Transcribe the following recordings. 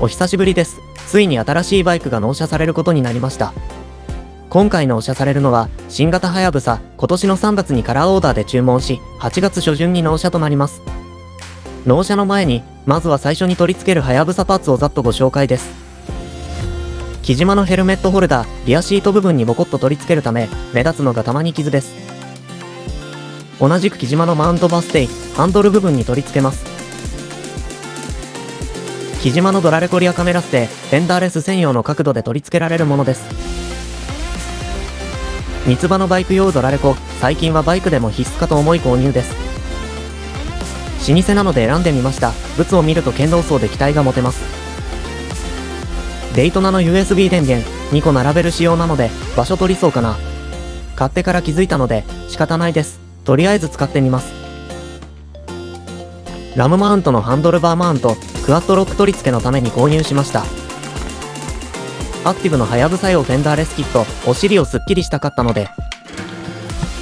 お久しぶりです。ついに新しいバイクが納車されることになりました。今回納車されるのは、新型はやぶさ、今年の3月にカラーオーダーで注文し、8月初旬に納車となります。納車の前に、まずは最初に取り付けるはやぶさパーツをざっとご紹介です。KIJIMAのヘルメットホルダー、リアシート部分にボコッと取り付けるため、目立つのがたまに傷です。同じくKIJIMAのマウントバステイ、ハンドル部分に取り付けます。KIJIMAのドラレコリアカメラステー、フェンダーレス専用の角度で取り付けられるものです。ミツバのバイク用ドラレコ、最近はバイクでも必須かと思い購入です。老舗なので選んでみました。物を見ると剣道層で期待が持てます。デイトナの USB 電源、2個並べる仕様なので、場所取りそうかな。買ってから気づいたので、仕方ないです。とりあえず使ってみます。ラムマウントのハンドルバーマウント、クワッドロック取り付けのために購入しました。アクティブのハヤブサ用フェンダーレスキット、お尻をスッキリしたかったので、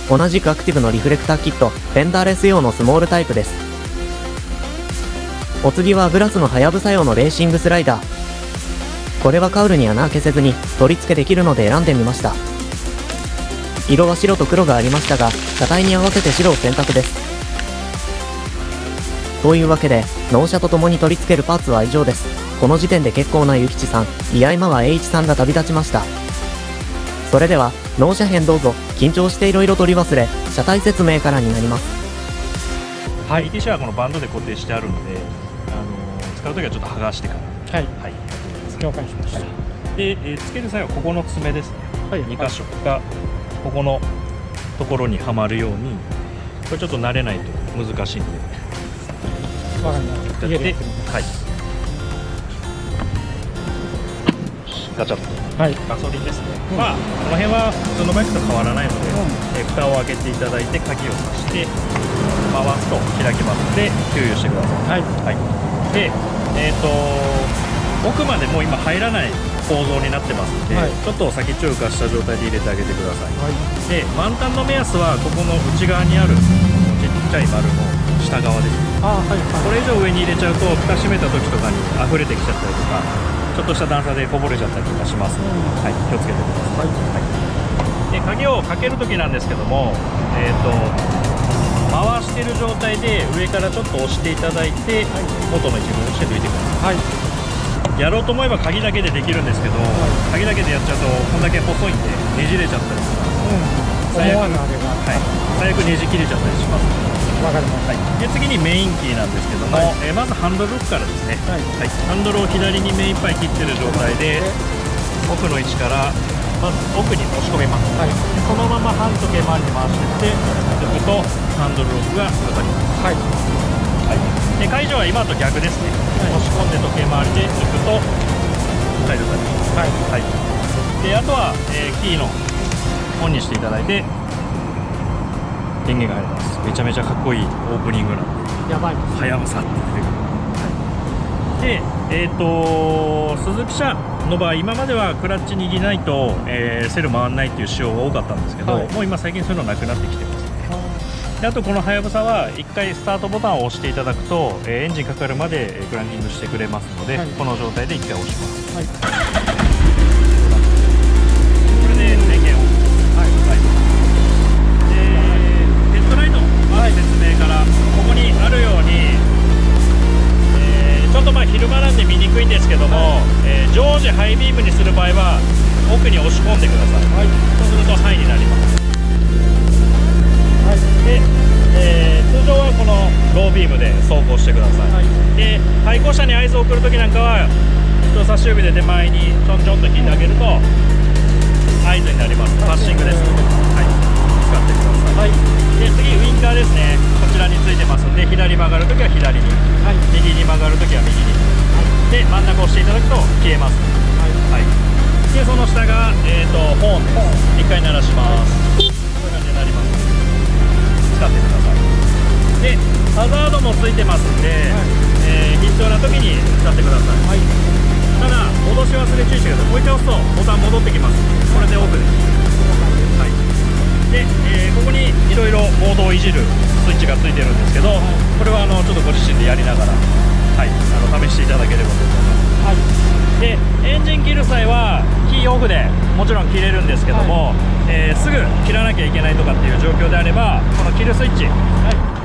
同じくアクティブのリフレクターキット、フェンダーレス用のスモールタイプです。お次はブラスのハヤブサ用のレーシングスライダー。これはカウルに穴開けせずに取り付けできるので選んでみました。色は白と黒がありましたが、車体に合わせて白を選択です。というわけで、納車とともに取り付けるパーツは以上です。この時点で結構なゆきちさん、いや今は H さんが旅立ちました。それでは、納車編どうぞ。緊張していろいろ取り忘れ、車体説明からになります。はい、ETC はこのバンドで固定してあるので、使うときはちょっと剥がしてから。はい。はい。了解しました。はい、で、つける際はここの爪ですね。はい。2箇所が、ここのところにはまるように、これちょっと慣れないと難しいんで。わかりました。家でやってみます。はい。ガチャッと。はい。ガソリンですね。まあ、この辺は普通のバイクと変わらないので、蓋を開けていただいて、鍵を挿して、回すと開きますので、給油してください。はい。はい。で、奥までもう今入らない構造になってますので、ちょっと先っちょを浮かした状態で入れてあげてください。はい。で、満タンの目安は、ここの内側にある、ちっちゃい丸の下側です。これ以上上に入れちゃうと蓋閉めた時とかに溢れてきちゃったりとかちょっとした段差でこぼれちゃったりとかしますので、はい、気をつけてください。はい、で鍵をかける時なんですけども、回してる状態で上からちょっと押していただいて、元の位置に戻して抜いてください。はい、やろうと思えば鍵だけでできるんですけど、鍵だけでやっちゃうとこんだけ細いんでねじれちゃったりとか、最悪ねじ切れちゃったりします。わかりました。で次にメインキーなんですけども、まずハンドルロックからですね、はい、ハンドルを左に目いっぱい切ってる状態で奥の位置からまず奥に押し込めます。はい、でそのまま半時計回りに回していって抜くとハンドルロックがかかります。はい、はい、で解除は今と逆ですね。押し込んで時計回りで抜くと解除されます。はい、はい、であとは、キーのオンにしていただいて電源が入ります。めちゃめちゃかっこいいオープニングなんで、やばいです。はやぶさって出てくる。で、鈴木車の場合、今まではクラッチ握らないと、セル回らないっていう仕様が多かったんですけど、もう今最近そういうのなくなってきてますね。であとこのはやぶさは1回スタートボタンを押していただくと、エンジンかかるまでクランキングしてくれますので、この状態で1回押します。はい、これで電源を。説明からここにあるように、ちょっと昼間なんで見にくいんですけども、常時ハイビームにする場合は奥に押し込んでください。はい、そうするとハイになります。はい、で、通常はこのロービームで走行してください。はい、で対向車に合図を送るときなんかは人差し指で手前にちょんちょんと引いてあげると合図になります。パッシングですので、はい、使ってください。はい、で次ウインカーですね。こちらについてますので、左曲がるときは左に、はい、右に曲がるときは右に、はい、で真ん中を押していただくと消えます。はい、はい、でその下が、ホーンです。一回鳴らします。こういう感じになります。使ってください。でハザードもついてますんで、はい、必要なときに使ってください。はい、ただ戻し忘れ注意してください。もう一回押すとボタン戻ってきます。これでオフです。はい、で、ここにいろいろモードをいじるスイッチがついてるんですけど、これはちょっとご自身でやりながら、はい、試していただければと思います。はい、ンジン切る際はキーオフでもちろん切れるんですけども、すぐ切らなきゃいけないとかっていう状況であればこの切るスイッチ、押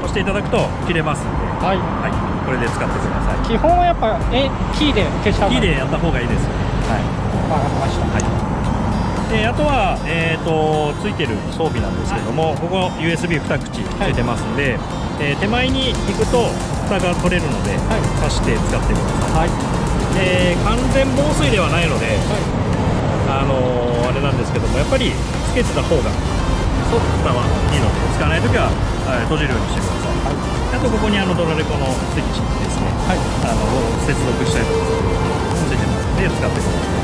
していただくと切れますので、これで使ってください。基本はやっぱキーで消した方がいい。キーでやった方がいいです。わかりました。であとは、ついてる装備なんですけども、ここ USB2 口ついてますんで、手前に行くと蓋が取れるので、挿して使ってください。完全防水ではないので、あれなんですけども、やっぱりつけてた方が蓋はいいので、使わないときは閉じるようにしてください。あとここにドラレコのスイッチですね、接続したりとかついてますので使ってください。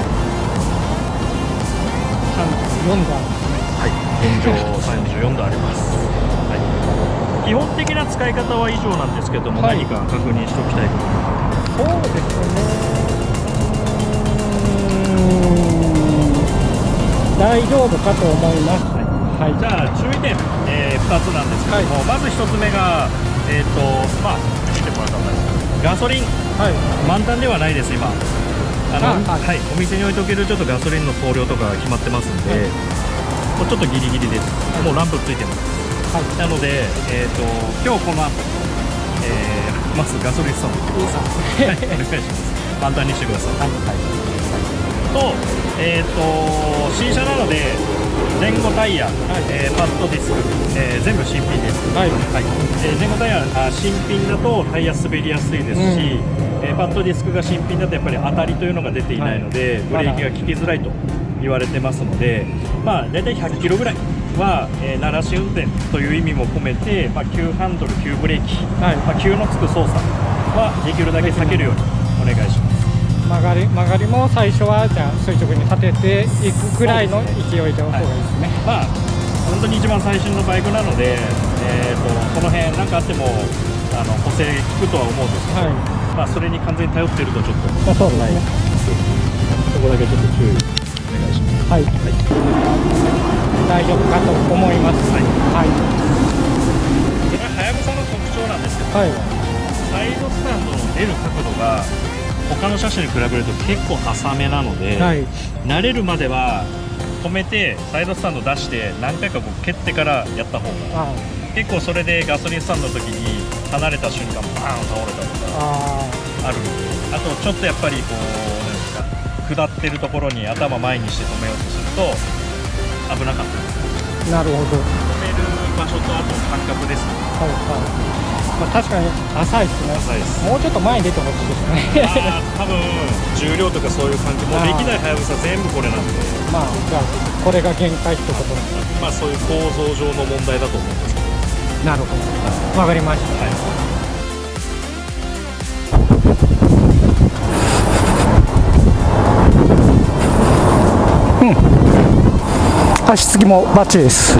34度。現状34度あります。基本的な使い方は以上なんですけども、何か確認しておきたいことは。そうですね。大丈夫かと思います。じゃあ注意点、2つなんですけども、まず1つ目が見てもらったらガソリン、満タンではないです今。お店に置いとけるちょっとガソリンの総量とか決まってますんで、ちょっとギリギリです。もうランプついてます。なので、今日この後、まずガソリンスタンドお願いします。満タンにしてください。と、新車なので前後タイヤ、パッドディスク、全部新品です。前後タイヤ新品だとタイヤ滑りやすいですし、パッドディスクが新品だとやっぱり当たりというのが出ていないので、ブレーキが効きづらいと言われてますので、大体100キロぐらいは、慣らし運転という意味も込めて、急ハンドル、急ブレーキ、急のつく操作はできるだけ避けるようにお願いします。曲がりも最初はじゃあ垂直に立てていくくらいの勢いでお方がいいですね。本当に一番最新のバイクなので、この辺何かあっても補正効くとは思うんですけど、それに完全に頼っているとちょっとそうですね。そこだけちょっと注意お願いします。大丈夫かと思います。これははやぶさの特徴なんですけど、サイドスタンドの出る角度が他の車種に比べると結構浅めなので、慣れるまでは止めてサイドスタンド出して何回か蹴ってからやった方が、結構それでガソリンスタンドの時に離れた瞬間バーン倒れたとかあるので、あとちょっとやっぱりこう下ってるところに頭前にして止めようとすると危なかったです。なるほど。止める場所とあと感覚ですね。確かに浅いですね。浅いです。もうちょっと前に出てほしいですね。多分重量とかそういう感じも歴代はやぶさ全部これなんで、じゃあこれが限界ってことなんです。そういう構造上の問題だと思うんですけど。なるほど。わかりました。足つきもバッチリです。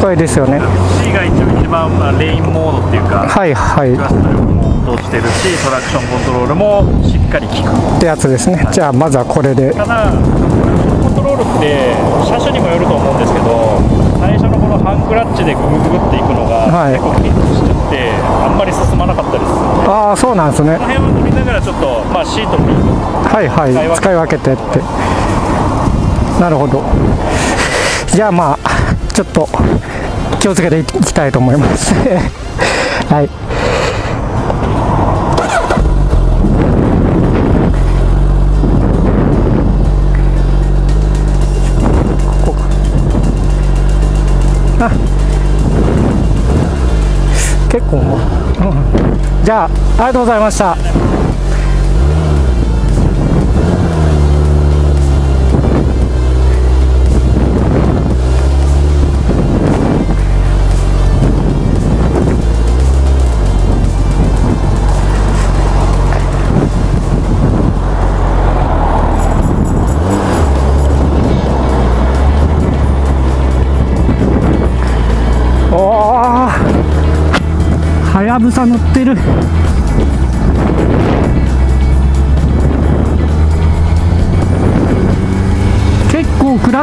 これですよね。C が一番、レインモードっていうか、クラスも通してるし、トラクションコントロールもしっかり効くってやつですね。じゃあまずはこれで。ただコントロールって車種にもよると思うんですけど、最初のこのハンクラッチでググググっていくのが、結構キックしちゃってあんまり進まなかったりするので、そうなんですね。この辺は乗りながらちょっと、シートに使い分けてって。なるほど。じゃあちょっと気をつけていきたいと思います。結構、じゃあありがとうございました。はやぶさ乗ってる。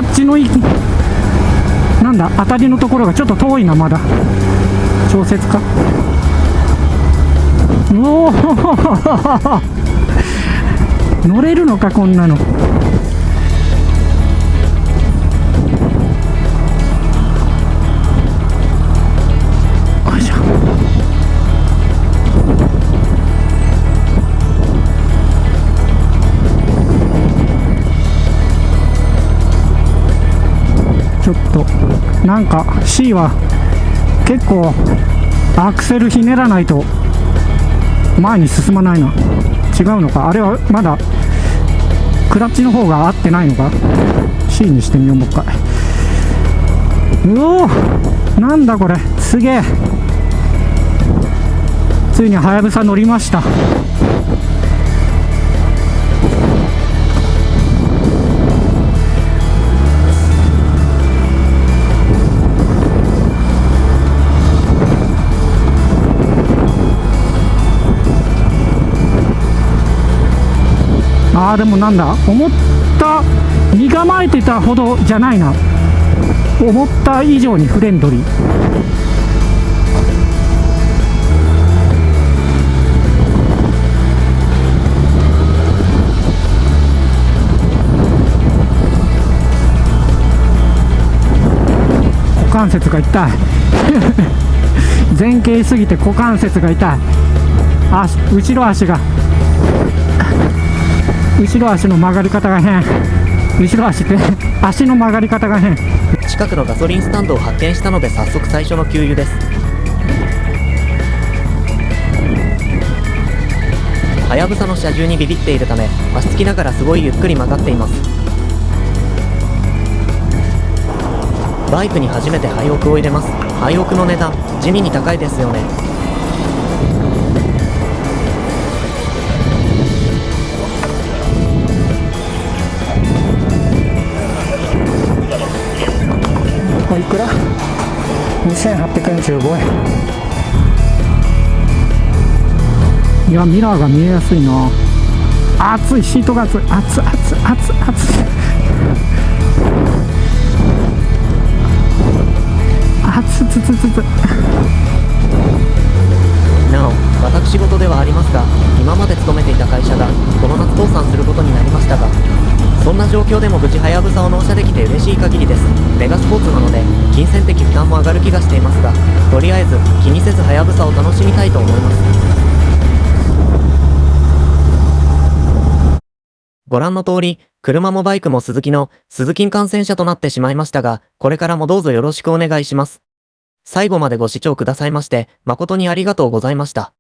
ラッチのなんだ、当たりのところがちょっと遠いな、まだ。調節か。おお乗れるのか、こんなの。よいしょ。ちょっとなんか C は結構アクセルひねらないと前に進まないな。違うのか、あれはまだクラッチの方が合ってないのか。 C にしてみよう、もう一回。うおー、なんだこれ、すげえ。ついにはやぶさ乗りました。でもなんだ、身構えてたほどじゃないな。思った以上にフレンドリー。股関節が痛い前傾すぎて股関節が痛い。後ろ足の曲がり方が変。後ろ足って足の曲がり方が変。近くのガソリンスタンドを発見したので早速最初の給油です。はやぶさの車重にビビっているため足つきながらすごいゆっくり曲がっています。バイクに初めて廃屋を入れます。廃屋の値段地味に高いですよね。いくら ?2845 円。いや、ミラーが見えやすいな。熱い、シートが熱い。熱いなお、私事ではありますが、今まで勤めていた会社がこの夏倒産することになりましたが、そんな状況でも無事はやぶさを納車できて嬉しい限りです。メガスポーツなので金銭的負担も上がる気がしていますが、とりあえず気にせずはやぶさを楽しみたいと思います。ご覧の通り、車もバイクもスズキのスズキン感染者となってしまいましたが、これからもどうぞよろしくお願いします。最後までご視聴くださいまして誠にありがとうございました。